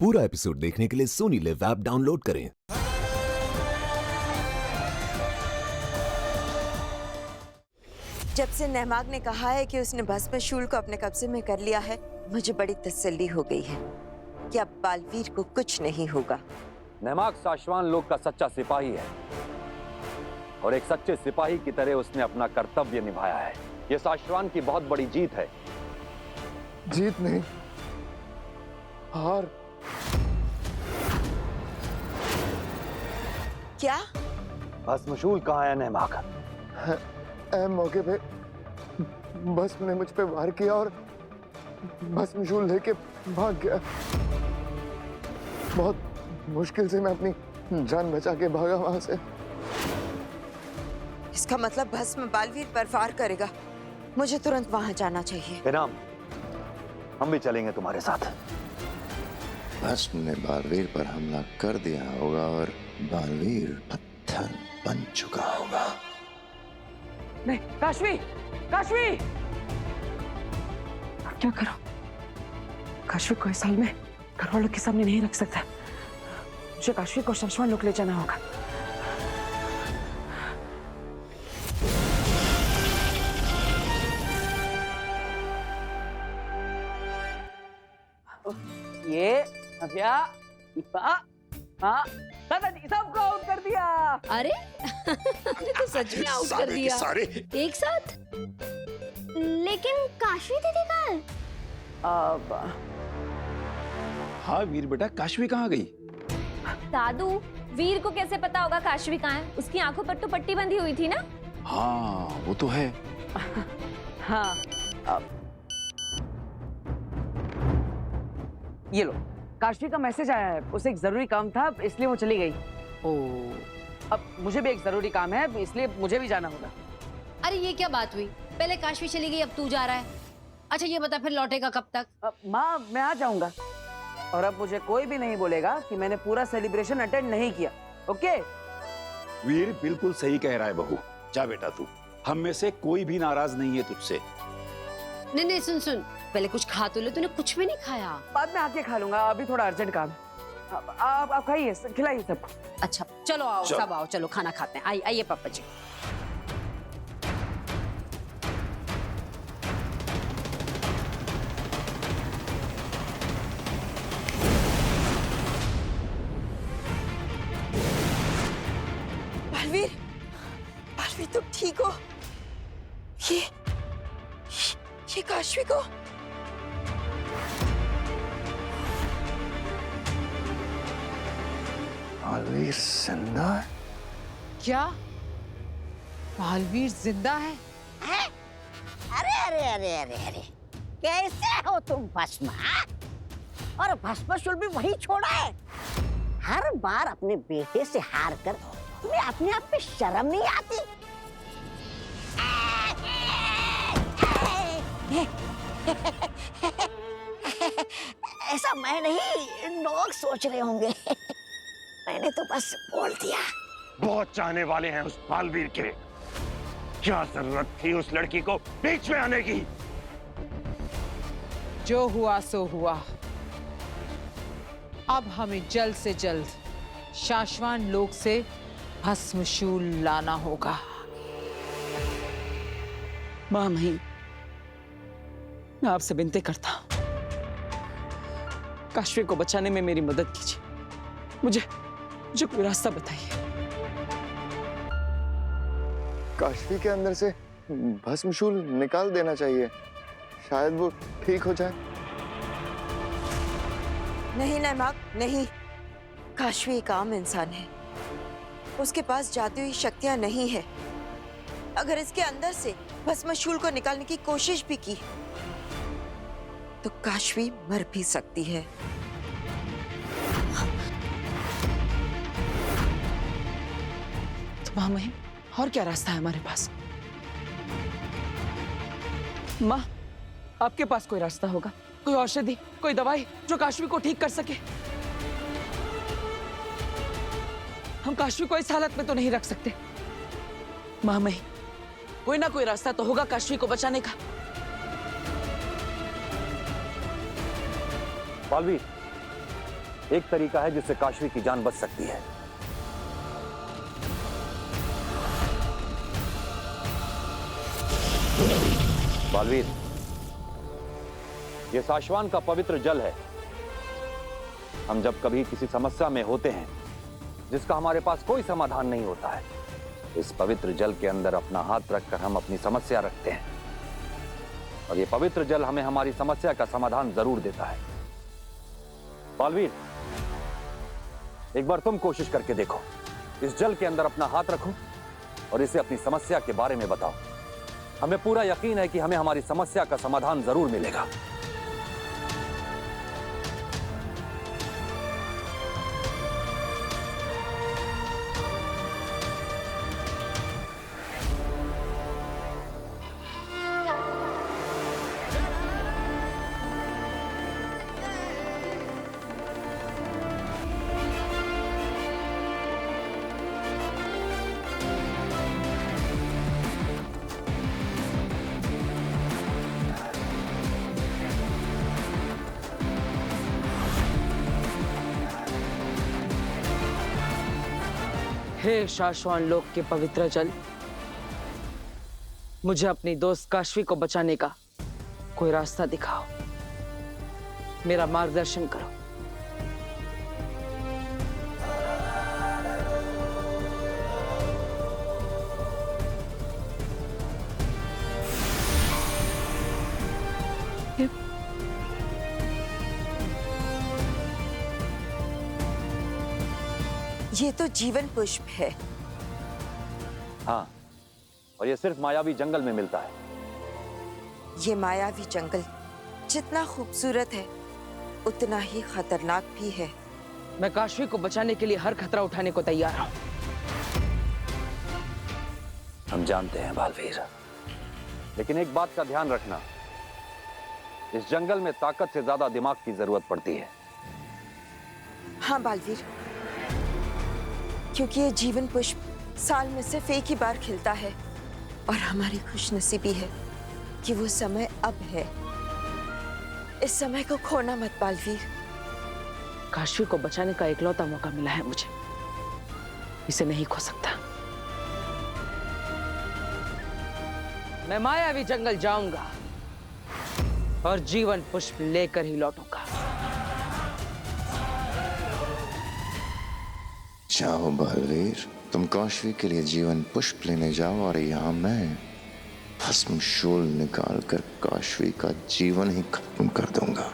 पूरा एपिसोड देखने के लिए सोनी लिव ऐप डाउनलोड करें। जब से नहमाग ने कहा है कि उसने भस्मशूल को अपने कब्जे में कर लिया है, मुझे बड़ी तसल्ली हो गई है कि अब बालवीर को कुछ नहीं होगा। नहमाग साशवान लोग का सच्चा सिपाही है और एक सच्चे सिपाही की तरह उसने अपना कर्तव्य निभाया है। यह साशवान की बहुत बड़ी जीत है। जीत नहीं, हार। क्या? भस्मशूल कहाँ है नहमाग? मौके पे भस्म ने मुझ पे वार किया और भस्मशूल लेके भाग गया। बहुत मुश्किल से मैं अपनी जान बचा के भागा वहां से। इसका मतलब भस्म बालवीर पर वार करेगा। मुझे तुरंत वहां जाना चाहिए। इनाम, हम भी चलेंगे तुम्हारे साथ। भस्म ने बालवीर पर हमला कर दिया होगा और बालवीर पत्थर बन चुका होगा। नहीं, काशवी, काशवी! क्या करो? काशवी को इस हाल में घर वालों के सामने नहीं रख सकता। मुझे काशवी को साशवान लोग ले जाना होगा। ये नव्या, दीपा, हाँ, दादाजी सबको आउट कर दिया। अरे आपने तो सच में आउट कर दिया सारे एक साथ। लेकिन काशवी दीदी कहाँ है? अब हाँ वीर बेटा, काशवी कहाँ गई? दादू, वीर को कैसे पता होगा काशवी कहाँ है? उसकी आंखों पर तो पट्टी बंधी हुई थी ना। हाँ वो तो है। हाँ, अब ये लो, काशवी का मैसेज आया है। उसे एक जरूरी काम था इसलिए वो चली गई। ओ, अब मुझे भी एक जरूरी काम है इसलिए मुझे भी जाना होगा। अरे ये क्या बात हुई? पहले काशवी चली गई, अब तू जा रहा है। अच्छा ये बता फिर लौटेगा कब तक? माँ, मैं आ जाऊंगा और अब मुझे कोई भी नहीं बोलेगा कि मैंने पूरा सेलिब्रेशन अटेंड नहीं किया। ओके? वीर बिल्कुल सही कह रहा है बहू। जा बेटा तू, हम में से कोई भी नाराज नहीं है तुझसे। नहीं नहीं, सुन सुन, पहले कुछ खा तो ले। तूने कुछ भी नहीं खाया। बाद में आके खा लूंगा, अभी थोड़ा अर्जेंट काम है। आप खाइए, खिलाइए सबको। अच्छा चलो आओ, सब आओ, चलो खाना खाते हैं। आइए पापा जी। बालवीर, बालवीर तुम ठीक हो? ये काशवी को? बालवीर जिंदा है? क्या बालवीर जिंदा है? अरे अरे अरे अरे अरे, कैसे हो तुम भस्म? और भस्मशूल भी वही छोड़ा है। हर बार अपने बेटे से हार कर तुम्हें अपने आप पे शर्म नहीं आती? ऐसा मैं नहीं, लोग सोच रहे होंगे। मैंने तो बस बोल दिया। बहुत चाहने वाले हैं उस बालवीर के। क्या जरूरत थी उस लड़की को बीच में आने की? जो हुआ सो हुआ। अब हमें जल्द से जल्द साशवान लोक से भस्मशूल लाना होगा। माँ मैं आपसे विनती करता हूँ, काशवी को बचाने में मेरी मदद कीजिए। मुझे कोई रास्ता बताइए। काशवी के अंदर से भस्मशूल निकाल देना चाहिए, शायद वो ठीक हो जाए। नहीं नहमाग, नहीं। काशवी एक आम इंसान है, उसके पास जादुई शक्तियां नहीं है। अगर इसके अंदर से भस्मशूल को निकालने की कोशिश भी की तो काशवी मर भी सकती है। तो माँ महिम, और क्या रास्ता है हमारे पास? माँ, आपके पास कोई रास्ता होगा? कोई औषधि, कोई दवाई जो काशवी को ठीक कर सके? हम काशवी को इस हालत में तो नहीं रख सकते। माँ महिम, कोई ना कोई रास्ता तो होगा काशवी को बचाने का। बालवीर, एक तरीका है जिससे काशवी की जान बच सकती है। बालवीर, यह साशवान का पवित्र जल है। हम जब कभी किसी समस्या में होते हैं जिसका हमारे पास कोई समाधान नहीं होता है, इस पवित्र जल के अंदर अपना हाथ रखकर हम अपनी समस्या रखते हैं और यह पवित्र जल हमें हमारी समस्या का समाधान जरूर देता है। बालवीर, एक बार तुम कोशिश करके देखो। इस जल के अंदर अपना हाथ रखो और इसे अपनी समस्या के बारे में बताओ। हमें पूरा यकीन है कि हमें हमारी समस्या का समाधान जरूर मिलेगा। हे शाश्वान लोक के पवित्र जल, मुझे अपनी दोस्त काशवी को बचाने का कोई रास्ता दिखाओ, मेरा मार्गदर्शन करो। ये तो जीवन पुष्प है। हाँ, और यह सिर्फ मायावी जंगल में मिलता है। ये मायावी जंगल जितना खूबसूरत है उतना ही खतरनाक भी है। मैं काशवी को बचाने के लिए हर खतरा उठाने को तैयार हूं। हम जानते हैं बालवीर, लेकिन एक बात का ध्यान रखना, इस जंगल में ताकत से ज्यादा दिमाग की जरूरत पड़ती है। हाँ बालवीर, क्योंकि ये जीवन पुष्प साल में सिर्फ एक ही बार खिलता है और हमारी खुशनसीबी है कि वो समय अब है। इस समय को खोना मत बालवीर। काशवी को बचाने का इकलौता मौका मिला है मुझे, इसे नहीं खो सकता। मैं मायावी जंगल जाऊंगा और जीवन पुष्प लेकर ही लौटूंगा। जाओ बालवीर, तुम काशवी के लिए जीवन पुष्प लेने जाओ और यहाँ मैं भस्म शूल निकाल कर काशवी का जीवन ही खत्म कर दूंगा।